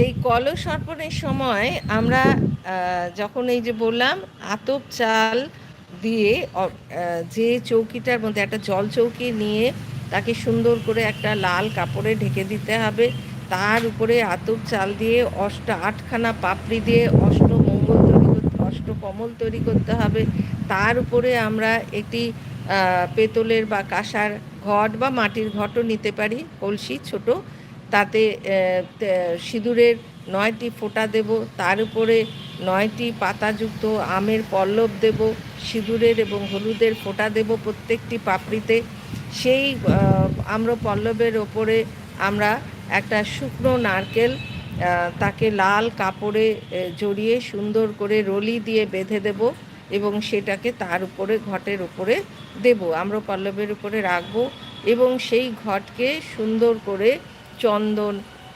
এই কলস অর্পণের সময় আমরা যখন এই যে বললাম আতপ চাল দিয়ে যে চৌকিটার মধ্যে একটা জল চৌকি নিয়ে তাকে সুন্দর করে একটা লাল কাপড়ে ঢেকে দিতে হবে। তার উপরে আতপ চাল দিয়ে আটখানা পাপড়ি দিয়ে অষ্টকমল তৈরি করতে হবে। তার উপরে আমরা একটি পেতলের বা কাঁসার ঘট বা মাটির ঘটও নিতে পারি, কলসি ছোট। তাতে সিঁদুরের ৯টি ফোঁটা দেব, তার উপরে ৯টি পাতাযুক্ত আমের পল্লব দেব, সিঁদুরের এবং হলুদের ফোঁটা দেব প্রত্যেকটি পাপড়িতে। সেই আম্রপল্লবের ওপরে আমরা একটা শুকনো নারকেল তাকে লাল কাপড়ে জড়িয়ে সুন্দর করে রলি দিয়ে বেঁধে দেব এবং সেটাকে তার উপরে ঘটের উপরে দেব, আম্রপল্লবের উপরে রাখবো এবং সেই ঘটকে সুন্দর করে চন্দন